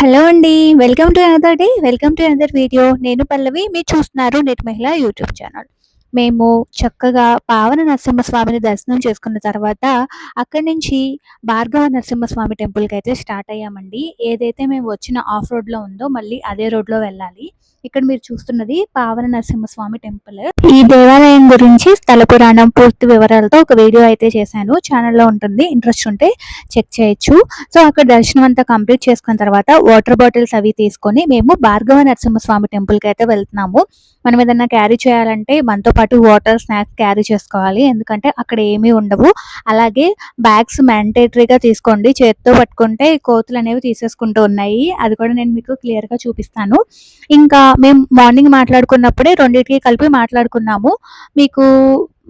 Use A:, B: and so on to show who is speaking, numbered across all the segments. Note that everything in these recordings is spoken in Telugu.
A: హలో అండి. Welcome to another day. Welcome to another video. నేను పల్లవి. మీరు చూస్తున్నారు నెట్ మహిళ యూట్యూబ్ ఛానల్. మేము చక్కగా పావన నరసింహస్వామిని దర్శనం చేసుకున్న తర్వాత అక్కడి నుంచి భార్గవ నరసింహస్వామి టెంపుల్‌కైతే స్టార్ట్ అయ్యామండి. ఏదైతే మేము వచ్చిన ఆఫ్ రోడ్‌లో ఉందో మళ్ళీ అదే రోడ్‌లో వెళ్ళాలి. ఇక్కడ మీరు చూస్తున్నది పావన నరసింహస్వామి టెంపుల్. ఈ దేవాలయం గురించి స్థల పురాణం పూర్తి వివరాలతో ఒక వీడియో అయితే చేశాను. ఛానల్‌లో ఉంటుంది. ఇంట్రెస్ట్ ఉంటే చెక్ చేయొచ్చు. సో అక్కడ దర్శనం అంతా కంప్లీట్ చేసుకున్న తర్వాత వాటర్ బాటిల్స్ అవి తీసుకొని మేము భార్గవ నరసింహస్వామి టెంపుల్కి అయితే వెళ్తున్నాము. మనం ఏదైనా క్యారీ చేయాలంటే మనతో పాటు వాటర్ స్నాక్స్ క్యారీ చేసుకోవాలి, ఎందుకంటే అక్కడ ఏమీ ఉండవు. అలాగే బ్యాగ్స్ మ్యాండేటరీగా తీసుకోండి, చేతితో పట్టుకుంటే కోతులు అనేవి తీసేసుకుంటూ ఉన్నాయి. అది కూడా నేను మీకు క్లియర్గా చూపిస్తాను. ఇంకా మేము మార్నింగ్ మాట్లాడుకున్నప్పుడే రెండింటికి కలిపి మాట్లాడుకున్నాము. మీకు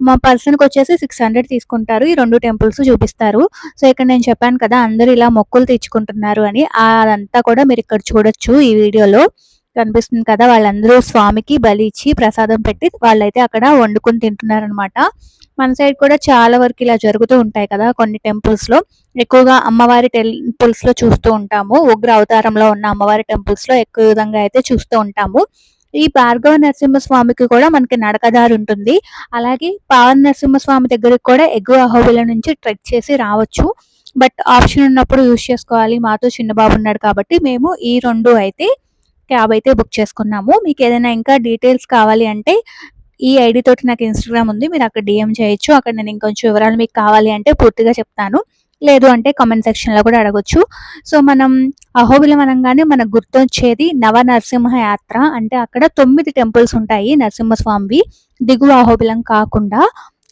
A: మా పర్సన్కి వచ్చేసి 600 తీసుకుంటారు, ఈ 2 టెంపుల్స్ చూపిస్తారు. సో ఇక్కడ నేను చెప్పాను కదా అందరూ ఇలా మొక్కులు తెచ్చుకుంటున్నారు అని, అదంతా కూడా మీరు ఇక్కడ చూడొచ్చు. ఈ వీడియోలో కనిపిస్తుంది కదా, వాళ్ళందరూ స్వామికి బలి ఇచ్చి ప్రసాదం పెట్టి వాళ్ళైతే అక్కడ వండుకొని తింటున్నారనమాట. మన సైడ్ కూడా చాలా వరకు ఇలా జరుగుతూ ఉంటాయి కదా, కొన్ని టెంపుల్స్లో ఎక్కువగా అమ్మవారి టెంపుల్స్లో చూస్తూ ఉంటాము. ఉగ్ర అవతారంలో ఉన్న అమ్మవారి టెంపుల్స్లో ఎక్కువ విధంగా అయితే చూస్తూ ఉంటాము. ఈ భార్గవ నరసింహస్వామికి కూడా మనకి నడకదారి ఉంటుంది. అలాగే పావన నరసింహస్వామి దగ్గరికి కూడా ఎగువ అహోబిలం నుంచి ట్రెక్ చేసి రావచ్చు. బట్ ఆప్షన్ ఉన్నప్పుడు యూజ్ చేసుకోవాలి. మాతో చిన్న బాబు ఉన్నాడు కాబట్టి మేము ఈ 2 అయితే క్యాబ్ అయితే బుక్ చేసుకున్నాము. మీకు ఏదైనా ఇంకా డీటెయిల్స్ కావాలి అంటే ఈ ఐడి తోటి నాకు ఇన్‌స్టాగ్రామ్ ఉంది. మీరు అక్కడ డీఎం చేయొచ్చు. అక్కడ నేను ఇంకొంచెం వివరాలు మీకు కావాలి అంటే పూర్తిగా చెప్తాను. లేదు అంటే కామెంట్ సెక్షన్‌లో కూడా అడగొచ్చు. సో మనం అహోబిలం అనంగానే మనకు గుర్తొచ్చేది నవ నరసింహ యాత్ర. అంటే అక్కడ 9 టెంపుల్స్ ఉంటాయి నరసింహస్వామివి, దిగువ అహోబిలం కాకుండా.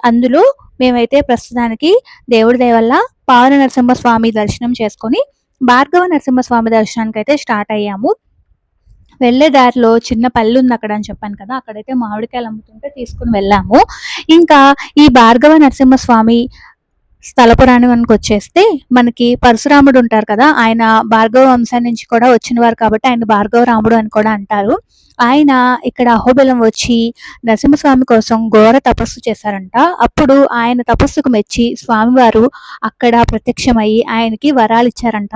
A: అందులో మేమైతే ప్రస్తుతానికి దేవుడి దయ వల్ల పావన నరసింహస్వామి దర్శనం చేసుకొని భార్గవ నరసింహస్వామి దర్శనానికైతే స్టార్ట్ అయ్యాము. వెళ్ళే దారిలో చిన్న పల్లి ఉంది అక్కడ అని చెప్పాను కదా, అక్కడైతే మామిడికాయలు అమ్ముతుంటే తీసుకుని వెళ్ళాము. ఇంకా ఈ భార్గవ నరసింహస్వామి స్థల పురాణానికి వచ్చేస్తే మనకి పరశురాముడు ఉంటారు కదా, ఆయన భార్గవ వంశం నుంచి కూడా వచ్చినవారు కాబట్టి ఆయన భార్గవ రాముడు అని కూడా అంటారు. ఆయన ఇక్కడ అహోబిలం వచ్చి నరసింహస్వామి కోసం ఘోర తపస్సు చేశారంట. అప్పుడు ఆయన తపస్సుకు మెచ్చి స్వామివారు అక్కడ ప్రత్యక్షమయ్యి ఆయనకి వరాలు ఇచ్చారంట.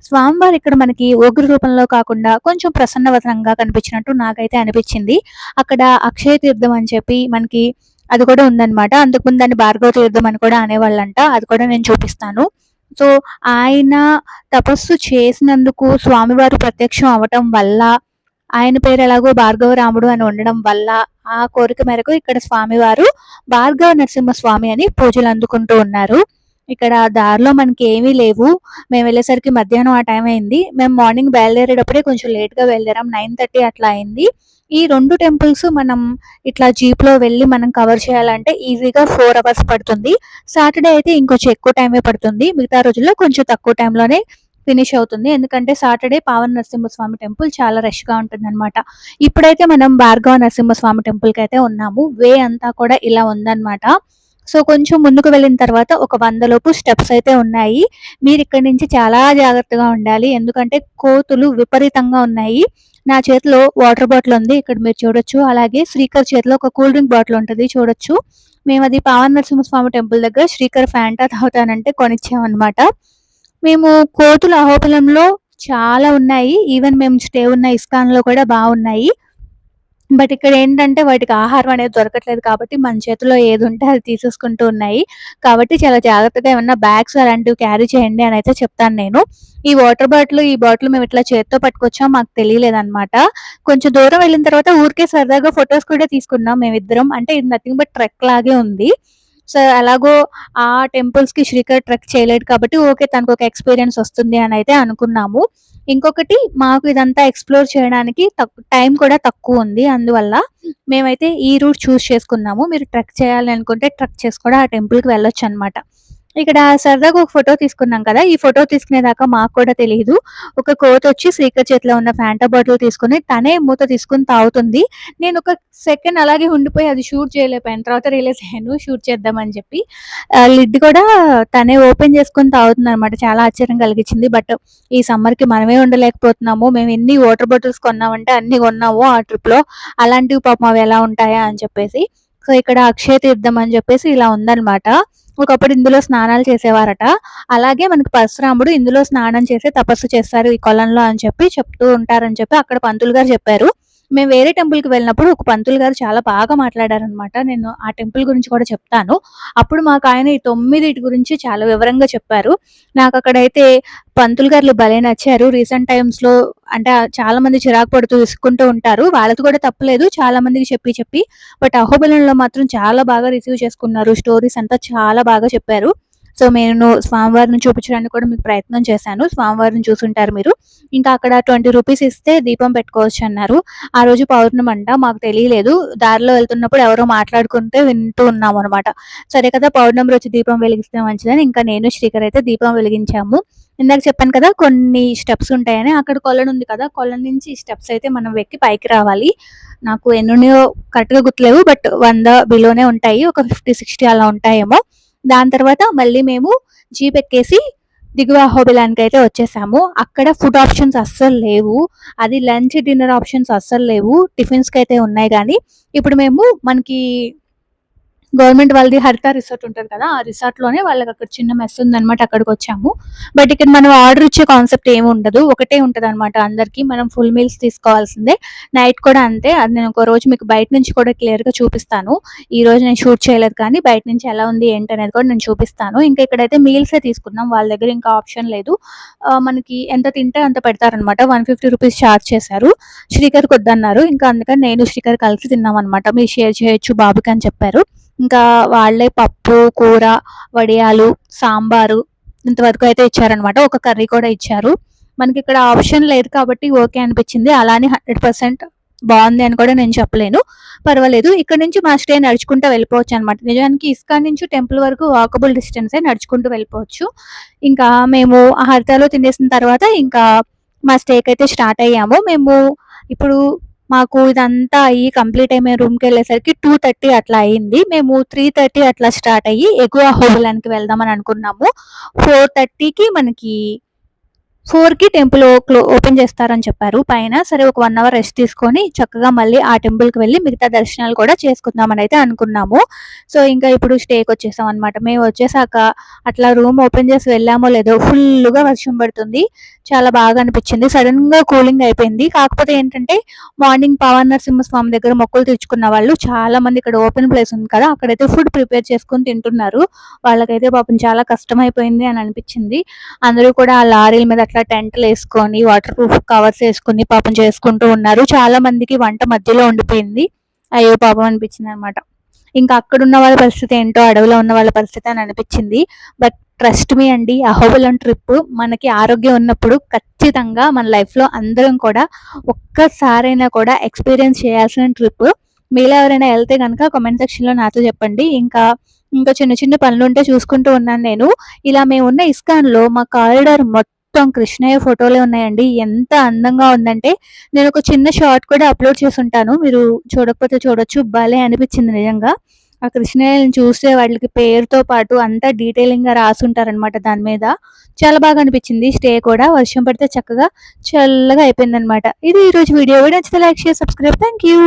A: స్వామివారు ఇక్కడ మనకి ఉగ్ర రూపంలో కాకుండా కొంచెం ప్రసన్నవదనంగా కనిపించినట్టు నాకైతే అనిపించింది. అక్కడ అక్షయ తీర్థం అని చెప్పి మనకి అది కూడా ఉందన్నమాట. అంతకుముందు దాన్ని భార్గవ తీర్థం అని కూడా అనేవాళ్ళంట. అది కూడా నేను చూపిస్తాను. సో ఆయన తపస్సు చేసినందుకు స్వామివారు ప్రత్యక్షం అవ్వటం వల్ల, ఆయన పేరు ఎలాగో భార్గవ రాముడు అని ఉండడం వల్ల ఆ కోరిక మేరకు ఇక్కడ స్వామివారు భార్గవ నరసింహస్వామి అని పూజలు అందుకుంటూ ఉన్నారు. ఇక్కడ దారిలో మనకి ఏమీ లేవు. మేము వెళ్ళేసరికి మధ్యాహ్నం ఆ టైం అయింది. మేము మార్నింగ్ బయలుదేరేటప్పుడే కొంచెం లేట్‌గా బయలుదేరాం. 9:30 అట్లా అయింది. ఈ 2 టెంపుల్స్ మనం ఇట్లా జీప్‌లో వెళ్ళి మనం కవర్ చేయాలంటే ఈజీగా 4 అవర్స్ పడుతుంది. సాటర్‌డే అయితే ఇంకొంచెం ఎక్కువ టైమే పడుతుంది. మిగతా రోజుల్లో కొంచెం తక్కువ టైంలోనే ఫినిష్ అవుతుంది. ఎందుకంటే సాటర్‌డే పావన నరసింహస్వామి టెంపుల్ చాలా రష్‌గా ఉంటుందన్నమాట. ఇప్పుడైతే మనం భార్గవ నరసింహస్వామి టెంపుల్‌కైతే ఉన్నాము. వే అంతా కూడా ఇలా ఉందన్నమాట. సో కొంచెం ముందుకు వెళ్ళిన తర్వాత ఒక 100 లోపు స్టెప్స్ అయితే ఉన్నాయి. మీరు ఇక్కడి నుంచి చాలా జాగ్రత్తగా ఉండాలి. ఎందుకంటే కోతులు విపరీతంగా ఉన్నాయి. నా చేతిలో వాటర్ బాటిల్ ఉంది, ఇక్కడ మీరు చూడొచ్చు. అలాగే శ్రీకర్ చేతిలో ఒక కూల్ డ్రింక్ బాటిల్ ఉంటది, చూడొచ్చు. మేమది పావన నరసింహస్వామి టెంపుల్ దగ్గర శ్రీకర్ ఫ్యాంటా తాగుతానంటే కొనిచ్చామన్నమాట. మేము కోతులు అహోబిలంలో చాలా ఉన్నాయి. ఈవెన్ మేము స్టే ఉన్న ఇస్కాన్‌లో కూడా బాగున్నాయి. బట్ ఇక్కడ ఏంటంటే వాటికి ఆహారం అనేది దొరకట్లేదు కాబట్టి మన చేతిలో ఏదుంటే అది తీసేసుకుంటూ ఉన్నాయి. కాబట్టి చాలా జాగ్రత్తగా ఏమన్నా బ్యాగ్స్ అలాంటివి క్యారీ చేయండి అనైతే చెప్తాను నేను. ఈ బాటిల్ మేము ఇట్లా చేత్తో పట్టుకొచ్చాం, మాకు తెలియలేదనమాట. కొంచెం దూరం వెళ్ళిన తర్వాత ఊరికే సరదాగా ఫోటోస్ కూడా తీసుకున్నాం మేమిద్దరం. అంటే ఇది నథింగ్ బట్ ట్రెక్ లాగే ఉంది. సో ఎలాగో ఆ టెంపుల్స్‌కి శ్రీకర్ ట్రెక్ చేయలేడు కాబట్టి ఓకే, తనకొక ఎక్స్‌పీరియన్స్ వస్తుంది అనైతే అనుకున్నాము. ఇంకొకటి, మాకు ఇదంతా ఎక్స్‌ప్లోర్ చేయడానికి టైం కూడా తక్కువుంది. అందువల్ల మేమైతే ఈ రూట్ చూజ్ చేసుకున్నాము. మీరు ట్రెక్ చేయాలి అనుకుంటే ట్రెక్ చేసి కూడా ఆ టెంపుల్‌కి వెళ్ళొచ్చనమాట. ఇక్కడ సరదాగా ఒక ఫోటో తీసుకున్నాం కదా, ఈ ఫోటో తీసుకునేదాకా మాకు కూడా తెలీదు. ఒక కోతొచ్చి శ్రీకర్ చేతిలో ఉన్న ఫాంటా బాటిల్ తీసుకొని తనే మూత తీసుకొని తాగుతుంది. నేను ఒక సెకండ్ అలాగే ఉండిపోయి అది షూట్ చేయలేకపోయాను. తర్వాత రియలైజ్ అయ్యాను షూట్ చేద్దామని చెప్పి. లిడ్ కూడా తనే ఓపెన్ చేసుకొని తాగుతుందనమాట. చాలా ఆశ్చర్యం కలిగించింది. బట్ ఈ సమ్మర్‌కి మనమే ఉండలేకపోతున్నాము. మేము ఎన్ని వాటర్ బాటిల్స్ కొన్నామంటే అన్ని కొన్నాము ఆ ట్రిప్‌లో. అలాంటివి పాపం అవి ఎలా ఉంటాయా అని చెప్పేసి. సో ఇక్కడ అక్షయ తీర్థం అని చెప్పేసి ఇలా ఉందనమాట. ఒకప్పుడు ఇందులో స్నానాలు చేసేవారట. అలాగే మనకి పరశురాముడు ఇందులో స్నానం చేసి తపస్సు చేస్తారు ఈ కొలంలో అని చెప్పి చెప్తూ ఉంటారని చెప్పి అక్కడ పంతులు గారు చెప్పారు. మేము వేరే టెంపుల్‌కి వెళ్ళినప్పుడు ఒక పంతులు గారు చాలా బాగా మాట్లాడారనమాట. నేను ఆ టెంపుల్ గురించి కూడా చెప్తాను. అప్పుడు మాకాయన ఈ 9 గురించి చాలా వివరంగా చెప్పారు. నాకక్కడైతే పంతులు గారు భలే నచ్చారు. రీసెంట్ టైమ్స్‌లో అంటే చాలా మంది చిరాకు పడుతూ విసుక్కుంటూ ఉంటారు. వాళ్ళది కూడా తప్పులేదు. చాలా మందికి చెప్పి చెప్పి. బట్ అహోబిలంలో మాత్రం చాలా బాగా రిసీవ్ చేసుకున్నారు. స్టోరీస్ అంతా చాలా బాగా చెప్పారు. సో, నేను స్వామివారిని చూపించడానికి కూడా మీకు ప్రయత్నం చేశాను. స్వామివారిని చూసుంటారు మీరు. ఇంకా అక్కడ 20 రూపీస్ ఇస్తే దీపం పెట్టుకోవచ్చన్నారు. ఆ రోజు పౌర్ణమంట. మాకు తెలియలేదు. దారిలో వెళ్తున్నప్పుడు ఎవరో మాట్లాడుకుంటే వింటూ ఉన్నామనమాట. సరే కదా! పౌర్ణమి రోజు దీపం వెలిగిస్తే మంచిదని ఇంకా నేను, శ్రీకర్ అయితే దీపం వెలిగించాము. ఇందాక చెప్పాను కదా! కొన్ని స్టెప్స్ ఉంటాయని. అక్కడ కొలనుంది కదా! కొలను నుంచి ఈ స్టెప్స్ అయితే మనం ఎక్కి పైకి రావాలి. నాకు ఎన్నున్నాయో కరెక్ట్‌గా గుర్తులేవు. బట్ 100 బిలోనే ఉంటాయి. ఒక 50, 60 అలా ఉంటాయేమో. దాని తర్వాత మళ్ళీ మేము జీప్ ఎక్కేసి దిగువ అహోబిలానికైతే వచ్చేసాము. అక్కడ ఫుడ్ ఆప్షన్స్ అస్సలు లేవు. అది లంచ్, డిన్నర్ ఆప్షన్స్ అస్సలు లేవు. టిఫిన్స్‌కైతే ఉన్నాయి గానీ, ఇప్పుడు మేము మనకి గవర్నమెంట్ వాళ్ళది హరిత రిసార్ట్ ఉంటది కదా! ఆ రిసార్ట్‌లోనే వాళ్ళకక్కడ చిన్న మెస్ ఉందనమాట. అక్కడికొచ్చాము. బట్ ఇక్కడ మనం ఆర్డర్ ఇచ్చే కాన్సెప్ట్ ఏమి ఉండదు. ఒకటే ఉంటదనమాట అందరికి. మనం ఫుల్ మీల్స్ తీసుకోవాల్సిందే. నైట్ కూడా అంతే. అది నేను ఒక రోజు మీకు బయట నుంచి కూడా క్లియర్‌గా చూపిస్తాను. ఈరోజు నేను షూట్ చేయలేదు కానీ బయట నుంచి ఎలా ఉంది ఏంటనేది కూడా నేను చూపిస్తాను. ఇంకా ఇక్కడైతే మీల్సే తీసుకున్నాం. వాళ్ళ దగ్గర ఇంకా ఆప్షన్ లేదు. మనకి ఎంత తింటే అంత పెడతారనమాట. 150 రూపీస్ చార్జ్ చేశారు. శ్రీకర్‌కి వద్దన్నారు. ఇంకా అందుకని నేను, శ్రీకర్ కలిసి తిన్నామనమాట. మీరు షేర్ చేయొచ్చు బాబుకి అని చెప్పారు. ఇంకా వాళ్ళే పప్పు, కూర, వడియాలు, సాంబారు ఇంతవరకు అయితే ఇచ్చారనమాట. ఒక కర్రీ కూడా ఇచ్చారు. మనకిక్కడ ఆప్షన్ లేదు కాబట్టి ఓకే అనిపించింది. అలానే 100% బావుంది అని కూడా నేను చెప్పలేను. పర్వాలేదు. ఇక్కడ నుంచి మా స్టే నడుచుకుంటూ వెళ్ళిపోవచ్చనమాట. నిజానికి ఇస్కాన్ నుంచి టెంపుల్ వరకు వాకబుల్ డిస్టెన్సే నడుచుకుంటూ వెళ్ళిపోవచ్చు. ఇంకా మేము ఆ హరితాలో తినేసిన తర్వాత ఇంకా మా స్టేకైతే స్టార్ట్ అయ్యాము. మేము ఇప్పుడు మాకు ఇదంతా అయ్యి కంప్లీట్ అయ్యి మేము రూమ్‌కెళ్ళేసరికి 2:30 అట్లా అయింది. మేము 3:30 అట్లా స్టార్ట్ అయ్యి ఎగువ అహోబిలానికి వెళ్దామని అనుకున్నాము. 4:30కి మనకి 4కి టెంపుల్ ఓపెన్ చేస్తారని చెప్పారు పైన. సరే ఒక 1 అవర్ రెస్ట్ తీసుకొని చక్కగా మళ్ళీ ఆ టెంపుల్‌కి వెళ్ళి మిగతా దర్శనాలు కూడా చేసుకుందామని అయితే అనుకున్నాము. సో, ఇంకా ఇప్పుడు స్టేకొచ్చేసాం అనమాట. మేము వచ్చేసాక అట్లా రూమ్ ఓపెన్ చేసి వెళ్ళామో లేదో ఫుల్లుగా వర్షం పడుతుంది. చాలా బాగా అనిపించింది. సడెన్‌గా కూలింగ్ అయిపోయింది. కాకపోతే ఏంటంటే మార్నింగ్ పవన్ నరసింహస్వామి దగ్గర మొక్కులు తీర్చుకున్న వాళ్ళు చాలా మంది ఇక్కడ ఓపెన్ ప్లేస్ ఉంది కదా! అక్కడైతే ఫుడ్ ప్రిపేర్ చేసుకొని తింటున్నారు. వాళ్ళకైతే పాపం చాలా కష్టమైపోయింది అని అనిపించింది. అందరూ కూడా ఆ లారీల మీద అట్లా టెంట్‌లేసుకొని, వాటర్ ప్రూఫ్ కవర్స్ ఏసుకొని పాపం చేసుకుంటూ ఉన్నారు. చాలా మందికి వంట మధ్యలో ఉండిపోయింది. అయ్యో పాపం అనిపించిందనమాట. ఇంకా అక్కడున్న వాళ్ళ పరిస్థితి ఏంటో, అడవిలో ఉన్న వాళ్ళ పరిస్థితి అని అనిపించింది. బట్ ట్రస్ట్ మీ అండి, అహోబిలం ట్రిప్ మనకి ఆరోగ్యం ఉన్నప్పుడు ఖచ్చితంగా మన లైఫ్‌లో అందరం కూడా ఒక్కసారైనా కూడా ఎక్స్‌పీరియన్స్ చేయాల్సిన ట్రిప్. మీలో ఎవరైనా ఎళ్తే గనక కామెంట్ సెక్షన్‌లో నాతో చెప్పండి. ఇంకా చిన్న చిన్న పనులుంటే చూసుకుంటూ ఉన్నాను నేను. ఇలా మేమున్న ఇస్కాన్‌లో మా కారిడార్ మొత్తం కృష్ణయ్య ఫోటోలే ఉన్నాయండి. ఎంత అందంగా ఉందంటే నేనొక చిన్న షార్ట్ కూడా అప్‌లోడ్ చేసుంటాను. మీరు చూడకపోతే చూడొచ్చు. భలే అనిపించింది నిజంగా. ఆ కృష్ణయ్యని చూస్తే వాటికి పేరుతో పాటు అంతా డీటెయిలింగ్‌గా రాసుంటారనమాట దాని మీద. చాలా బాగా అనిపించింది స్టే కూడా. వర్షం పడితే చక్కగా చల్లగా అయిపోయిందనమాట. ఇది ఈరోజు వీడియో. నచ్చితే like, share, subscribe. Thank you.